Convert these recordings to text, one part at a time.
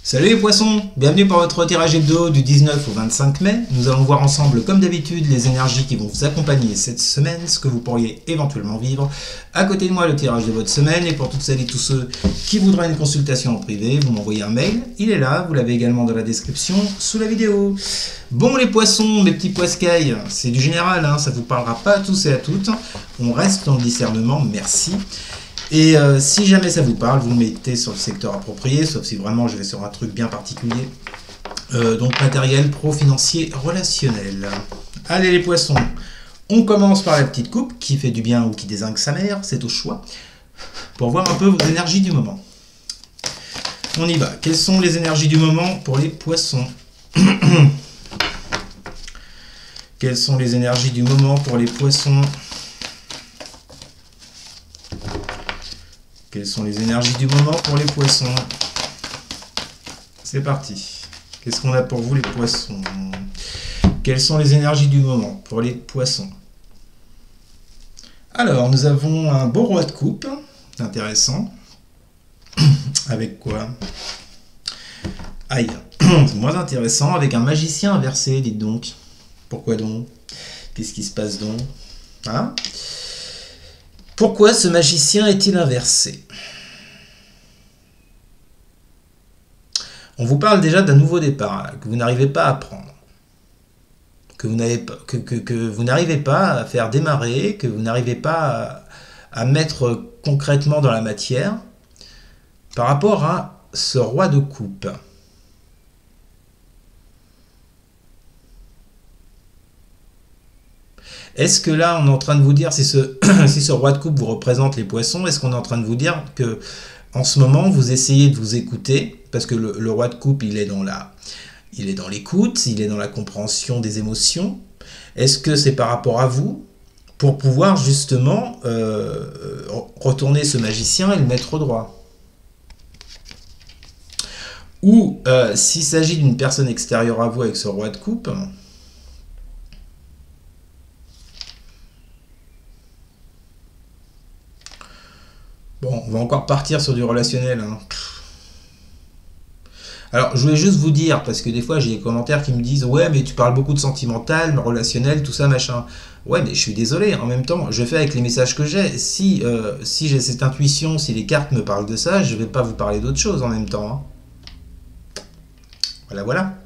Salut les poissons, bienvenue pour votre tirage hebdo du 19 au 25 mai. Nous allons voir ensemble, comme d'habitude, les énergies qui vont vous accompagner cette semaine, ce que vous pourriez éventuellement vivre. À côté de moi, le tirage de votre semaine, et pour toutes celles et tous ceux qui voudraient une consultation en privé, vous m'envoyez un mail, il est là, vous l'avez également dans la description sous la vidéo. Bon les poissons, mes petits poiscailles, c'est du général, hein, ça ne vous parlera pas à tous et à toutes. On reste dans le discernement, merci. Et si jamais ça vous parle, vous le mettez sur le secteur approprié, sauf si vraiment je vais sur un truc bien particulier. Donc matériel, pro, financier, relationnel. Allez les poissons, on commence par la petite coupe qui fait du bien ou qui dézingue sa mère, c'est au choix, pour voir un peu vos énergies du moment. On y va. Quelles sont les énergies du moment pour les poissons? Quelles sont les énergies du moment pour les poissons? Quelles sont les énergies du moment pour les poissons? C'est parti. Qu'est-ce qu'on a pour vous les poissons? Quelles sont les énergies du moment pour les poissons? Alors, nous avons un beau roi de coupe. Intéressant. Avec quoi? Aïe. C'est moins intéressant. Avec un magicien inversé, dites donc. Pourquoi donc? Qu'est-ce qui se passe donc? Hein? Pourquoi ce magicien est-il inversé? On vous parle déjà d'un nouveau départ que vous n'arrivez pas à prendre, que vous n'arrivez pas à faire démarrer, que vous n'arrivez pas à mettre concrètement dans la matière par rapport à ce roi de coupe. Est-ce que là, on est en train de vous dire, si ce roi de coupe vous représente les poissons, est-ce qu'on est en train de vous dire que en ce moment, vous essayez de vous écouter, parce que le roi de coupe, il est dans l'écoute, il est dans la compréhension des émotions. Est-ce que c'est par rapport à vous, pour pouvoir justement retourner ce magicien et le mettre au droit? Ou s'il s'agit d'une personne extérieure à vous avec ce roi de coupe, bon, on va encore partir sur du relationnel. Hein. Alors, je voulais juste vous dire, parce que des fois, j'ai des commentaires qui me disent « Ouais, mais tu parles beaucoup de sentimental, relationnel, tout ça, machin. » Ouais, mais je suis désolé, en même temps, je fais avec les messages que j'ai. Si j'ai cette intuition, si les cartes me parlent de ça, je ne vais pas vous parler d'autre chose en même temps. Hein. Voilà, voilà.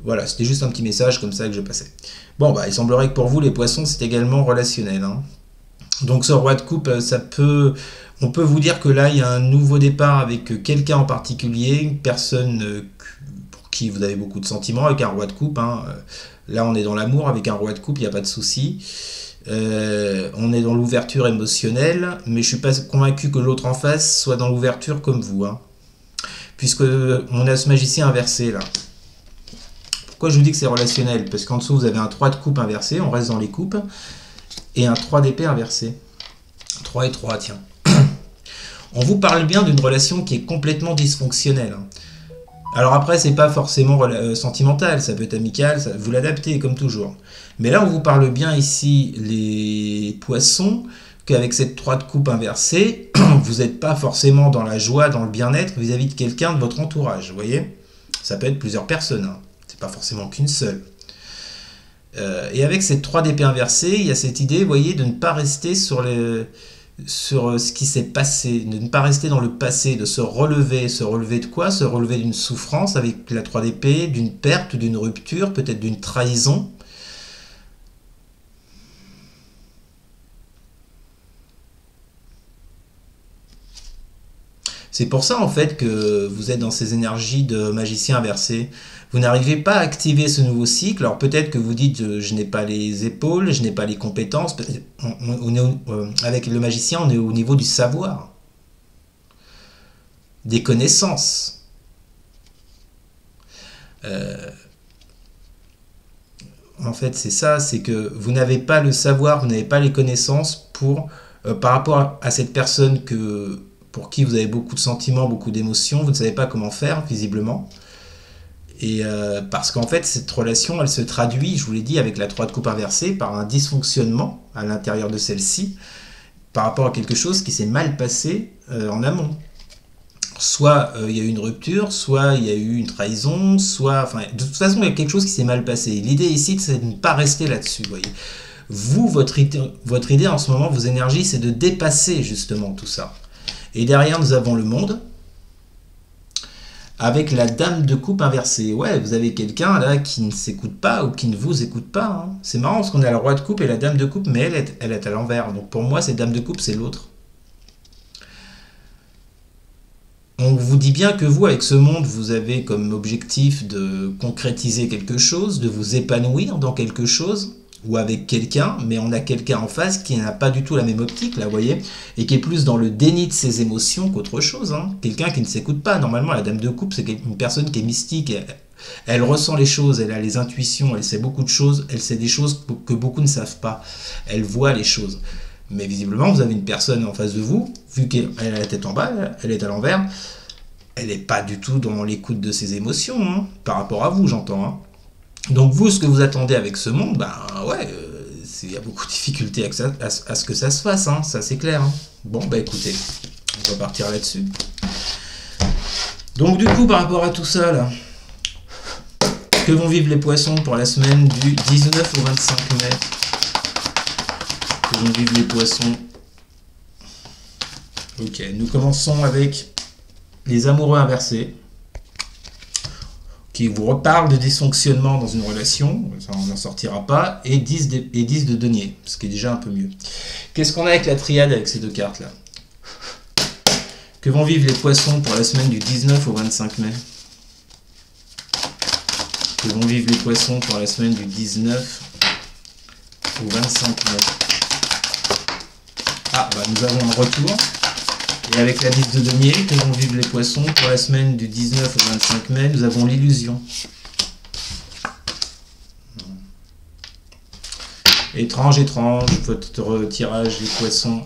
Voilà, c'était juste un petit message comme ça que je passais. Bon, bah, il semblerait que pour vous, les poissons, c'est également relationnel. Hein. Donc ce roi de coupe, on peut vous dire que là, il y a un nouveau départ avec quelqu'un en particulier, une personne pour qui vous avez beaucoup de sentiments, avec un roi de coupe. Hein. Là, on est dans l'amour, avec un roi de coupe, il n'y a pas de souci. On est dans l'ouverture émotionnelle, mais je ne suis pas convaincu que l'autre en face soit dans l'ouverture comme vous. Hein. Puisque on a ce magicien inversé là. Pourquoi je vous dis que c'est relationnel? Parce qu'en dessous, vous avez un 3 de coupe inversé, on reste dans les coupes. Et un 3 d'épée inversé. 3 et 3, tiens. On vous parle bien d'une relation qui est complètement dysfonctionnelle. Alors après, c'est pas forcément sentimental, ça peut être amical, vous l'adaptez comme toujours. Mais là, on vous parle bien ici, les poissons, qu'avec cette 3 de coupe inversée, vous n'êtes pas forcément dans la joie, dans le bien-être vis-à-vis de quelqu'un de votre entourage, vous voyez? Ça peut être plusieurs personnes, hein. C'est pas forcément qu'une seule. Et avec cette 3 d'épée inversée, il y a cette idée, vous voyez, de ne pas rester sur ce qui s'est passé, de ne pas rester dans le passé, de se relever. Se relever de quoi? Se relever d'une souffrance avec la 3 d'épée, d'une perte, d'une rupture, peut-être d'une trahison. C'est pour ça en fait que vous êtes dans ces énergies de magicien inversé. Vous n'arrivez pas à activer ce nouveau cycle. Alors peut-être que vous dites je n'ai pas les épaules, je n'ai pas les compétences. Avec le magicien, on est au niveau du savoir, des connaissances. En fait, c'est ça, c'est que vous n'avez pas le savoir, vous n'avez pas les connaissances par rapport à cette personne pour qui vous avez beaucoup de sentiments, beaucoup d'émotions, vous ne savez pas comment faire, visiblement. Et parce qu'en fait, cette relation, elle se traduit, je vous l'ai dit, avec la 3 de coupe inversée, par un dysfonctionnement à l'intérieur de celle-ci, par rapport à quelque chose qui s'est mal passé en amont. soit il y a eu une rupture, soit il y a eu une trahison, soit... Enfin, de toute façon, il y a quelque chose qui s'est mal passé. L'idée ici, c'est de ne pas rester là-dessus, vous voyez. Vous, votre idée en ce moment, vos énergies, c'est de dépasser justement tout ça. Et derrière, nous avons le monde, avec la dame de coupe inversée. Ouais, vous avez quelqu'un là qui ne s'écoute pas ou qui ne vous écoute pas. Hein. C'est marrant parce qu'on a le roi de coupe et la dame de coupe, mais elle est à l'envers. Donc pour moi, cette dame de coupe, c'est l'autre. On vous dit bien que vous, avec ce monde, vous avez comme objectif de concrétiser quelque chose, de vous épanouir dans quelque chose, ou avec quelqu'un, mais on a quelqu'un en face qui n'a pas du tout la même optique, là, vous voyez, et qui est plus dans le déni de ses émotions qu'autre chose. Hein. Quelqu'un qui ne s'écoute pas. Normalement, la dame de coupe, c'est une personne qui est mystique. Elle ressent les choses, elle a les intuitions, elle sait beaucoup de choses, elle sait des choses que beaucoup ne savent pas. Elle voit les choses. Mais visiblement, vous avez une personne en face de vous, vu qu'elle a la tête en bas, elle est à l'envers, elle n'est pas du tout dans l'écoute de ses émotions, hein, par rapport à vous, j'entends. Hein. Donc vous, ce que vous attendez avec ce monde, ben ouais, il y a beaucoup de difficultés à ce que ça se fasse, hein, ça c'est clair. Hein. Bon, bah écoutez, on va partir là-dessus. Donc du coup, par rapport à tout ça, là, que vont vivre les poissons pour la semaine du 19 au 25 mai? Que vont vivre les poissons? Ok, nous commençons avec les amoureux inversés, qui vous reparle de dysfonctionnement dans une relation, ça on n'en sortira pas, et 10 de denier, ce qui est déjà un peu mieux. Qu'est-ce qu'on a avec la triade avec ces deux cartes là? Que vont vivre les poissons pour la semaine du 19 au 25 mai? Que vont vivre les poissons pour la semaine du 19 au 25 mai? Ah, bah nous avons un retour. Et avec la 10 de denier, que vont vivre les poissons pour la semaine du 19 au 25 mai, nous avons l'illusion. Étrange, étrange, votre tirage les poissons.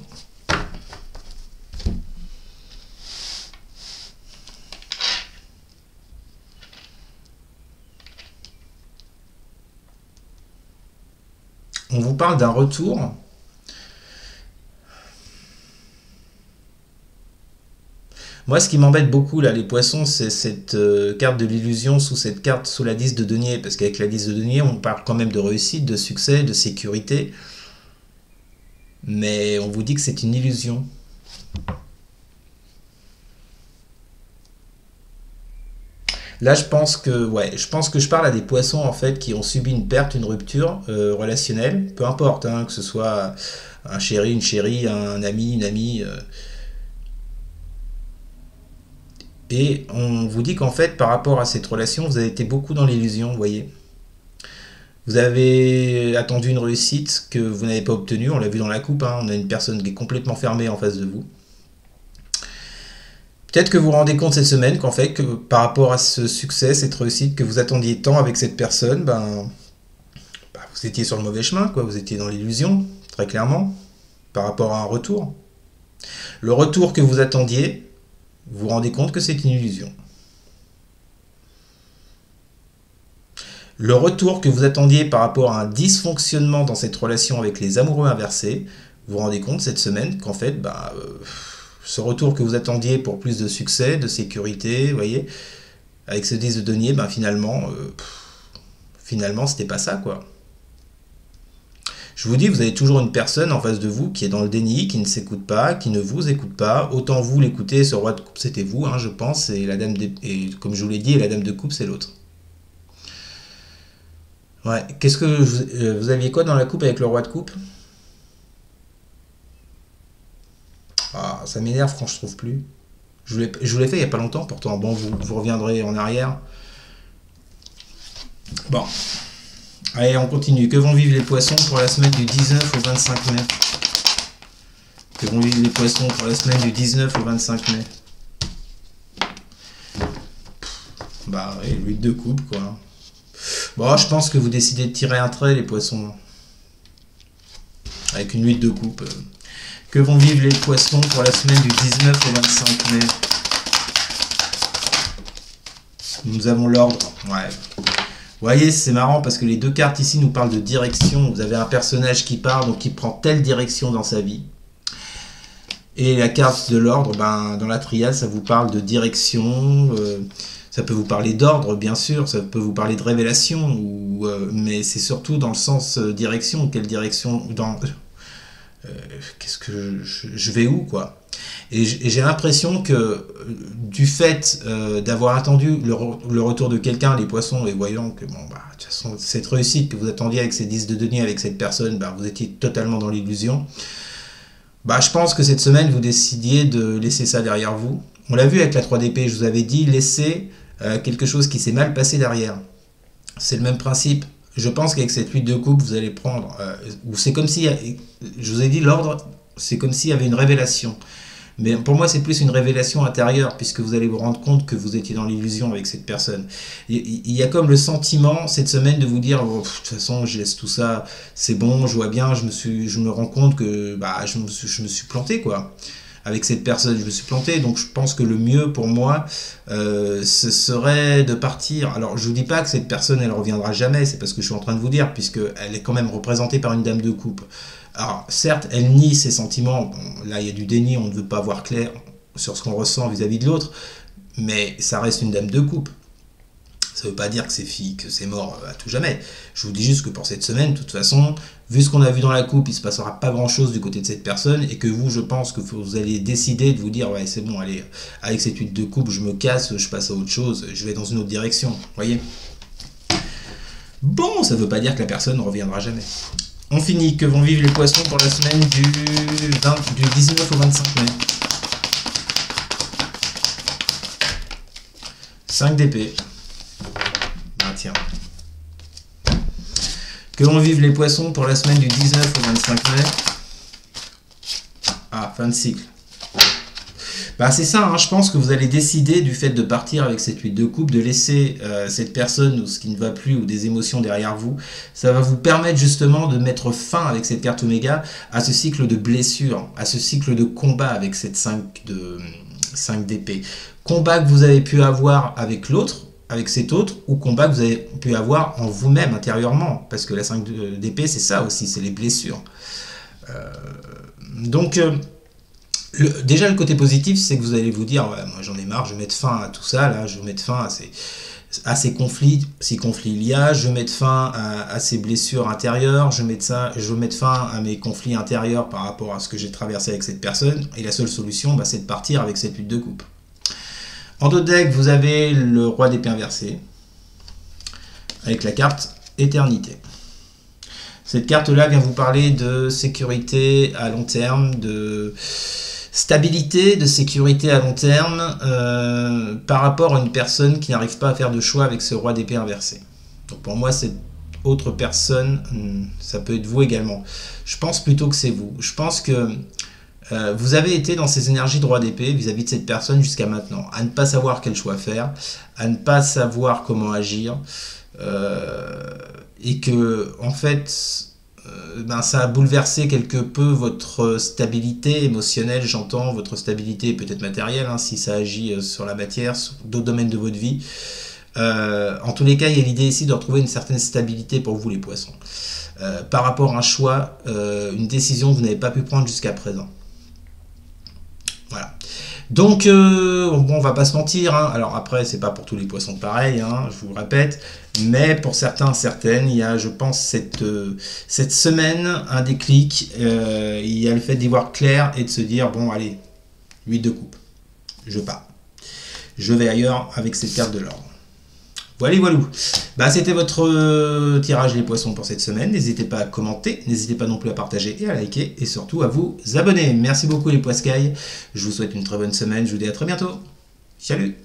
On vous parle d'un retour. Moi, ce qui m'embête beaucoup, là, les poissons, c'est cette carte de l'illusion sous cette carte, sous la 10 de denier. Parce qu'avec la 10 de denier, on parle quand même de réussite, de succès, de sécurité. Mais on vous dit que c'est une illusion. Là, je pense que je parle à des poissons, en fait, qui ont subi une perte, une rupture relationnelle. Peu importe, hein, que ce soit un chéri, une chérie, un ami, une amie... Et on vous dit qu'en fait, par rapport à cette relation, vous avez été beaucoup dans l'illusion, vous voyez. Vous avez attendu une réussite que vous n'avez pas obtenue, on l'a vu dans la coupe, hein, on a une personne qui est complètement fermée en face de vous. Peut-être que vous vous rendez compte cette semaine qu'en fait, que par rapport à ce succès, cette réussite que vous attendiez tant avec cette personne, vous étiez sur le mauvais chemin, quoi. Vous étiez dans l'illusion, très clairement, par rapport à un retour. Le retour que vous attendiez, vous vous rendez compte que c'est une illusion. Le retour que vous attendiez par rapport à un dysfonctionnement dans cette relation avec les amoureux inversés, vous vous rendez compte cette semaine qu'en fait, ce retour que vous attendiez pour plus de succès, de sécurité, vous voyez, avec ce 10 de denier, finalement, c'était pas ça, quoi. Je vous dis, vous avez toujours une personne en face de vous qui est dans le déni, qui ne s'écoute pas, qui ne vous écoute pas. Autant vous l'écoutez, ce roi de coupe, c'était vous, hein, je pense, et la dame et comme je vous l'ai dit, la dame de coupe, c'est l'autre. Ouais, qu'est-ce que vous aviez quoi dans la coupe avec le roi de coupe? Ah, ça m'énerve quand je trouve plus. Je vous l'ai fait il n'y a pas longtemps, pourtant. Bon, vous reviendrez en arrière. Bon. Allez, on continue. Que vont vivre les poissons pour la semaine du 19 au 25 mai? Que vont vivre les poissons pour la semaine du 19 au 25 mai? Oui, l'huile de coupe, quoi. Bon, je pense que vous décidez de tirer un trait, les poissons. Avec une huile de coupe. Que vont vivre les poissons pour la semaine du 19 au 25 mai? Nous avons l'ordre. Ouais. Vous voyez, c'est marrant parce que les deux cartes ici nous parlent de direction. Vous avez un personnage qui part, donc qui prend telle direction dans sa vie. Et la carte de l'ordre, ben, dans la triade, ça vous parle de direction, ça peut vous parler d'ordre, bien sûr, ça peut vous parler de révélation, mais c'est surtout dans le sens direction. Quelle direction dans qu'est-ce que je vais où, quoi. Et j'ai l'impression que du fait d'avoir attendu le retour de quelqu'un, les poissons, et voyant que, bon, bah, de toute façon, cette réussite que vous attendiez avec ces 10 de denier, avec cette personne, bah, vous étiez totalement dans l'illusion. Bah, je pense que cette semaine, vous décidiez de laisser ça derrière vous. On l'a vu avec la 3DP, je vous avais dit, laissez quelque chose qui s'est mal passé derrière. C'est le même principe. Je pense qu'avec cette 8 de coupe, vous allez prendre... c'est comme si... Je vous ai dit, l'ordre, c'est comme s'il y avait une révélation. Mais pour moi, c'est plus une révélation intérieure, puisque vous allez vous rendre compte que vous étiez dans l'illusion avec cette personne. Il y a comme le sentiment, cette semaine, de vous dire, oh, de toute façon, je laisse tout ça, c'est bon, je vois bien, je me rends compte que bah, je me suis planté, quoi. Avec cette personne, je me suis planté, donc je pense que le mieux pour moi, ce serait de partir. Alors, je vous dis pas que cette personne, elle reviendra jamais, c'est parce que je suis en train de vous dire, puisqu'elle est quand même représentée par une dame de coupe. Alors, certes, elle nie ses sentiments, bon, là, il y a du déni, on ne veut pas voir clair sur ce qu'on ressent vis-à-vis de l'autre, mais ça reste une dame de coupe. Ça ne veut pas dire que c'est mort à tout jamais. Je vous dis juste que pour cette semaine, de toute façon, vu ce qu'on a vu dans la coupe, il ne se passera pas grand-chose du côté de cette personne, et que vous, je pense que vous allez décider de vous dire, ouais, c'est bon, allez, avec cette huile de coupe, je me casse, je passe à autre chose, je vais dans une autre direction, vous voyez. Bon, ça ne veut pas dire que la personne ne reviendra jamais. On finit, que vont vivre les poissons pour la semaine du 19 au 25 mai. 5 d'épée. Tiens. Que vont vivre les poissons pour la semaine du 19 au 25 mai. Ah, fin de cycle. Bah c'est ça, hein, je pense que vous allez décider du fait de partir avec cette huile de coupe, de laisser cette personne ou ce qui ne va plus ou des émotions derrière vous. Ça va vous permettre justement de mettre fin avec cette carte Oméga à ce cycle de blessure, à ce cycle de combat avec cette 5 d'épée. Combat que vous avez pu avoir avec l'autre, avec cet autre, ou combat que vous avez pu avoir en vous-même intérieurement, parce que la 5 d'épée c'est ça aussi, c'est les blessures. Déjà le côté positif c'est que vous allez vous dire ouais, moi j'en ai marre, je vais mettre fin à tout ça, là, je vais mettre fin à ces conflits, si conflits il y a, je vais mettre fin à ces blessures intérieures, je vais mettre fin à mes conflits intérieurs par rapport à ce que j'ai traversé avec cette personne, et la seule solution bah, c'est de partir avec cette huile de coupe. En dos de deck, vous avez le roi d'épée inversé, avec la carte Éternité. Cette carte-là vient vous parler de sécurité à long terme, de stabilité, de sécurité à long terme, par rapport à une personne qui n'arrive pas à faire de choix avec ce roi d'épée inversé. Donc pour moi, cette autre personne, ça peut être vous également. Je pense plutôt que c'est vous. Je pense que vous avez été dans ces énergies de roi d'épée vis-à-vis de cette personne jusqu'à maintenant, à ne pas savoir quel choix faire, à ne pas savoir comment agir, et que en fait ça a bouleversé quelque peu votre stabilité émotionnelle, j'entends, votre stabilité peut-être matérielle, hein, si ça agit sur la matière, sur d'autres domaines de votre vie. En tous les cas, il y a l'idée ici de retrouver une certaine stabilité pour vous les poissons, par rapport à un choix, une décision que vous n'avez pas pu prendre jusqu'à présent. Voilà. Donc, bon, on va pas se mentir, hein. Alors après, c'est pas pour tous les poissons pareil, hein, je vous le répète, mais pour certains, certaines, il y a, je pense, cette semaine, un déclic, il y a le fait d'y voir clair et de se dire, bon, allez, 8 de coupe, je pars. Je vais ailleurs avec cette carte de l'ordre. Voilà, voilà. Bah, c'était votre tirage les poissons pour cette semaine. N'hésitez pas à commenter, n'hésitez pas non plus à partager et à liker, et surtout à vous abonner. Merci beaucoup les poiscailles. Je vous souhaite une très bonne semaine. Je vous dis à très bientôt. Salut!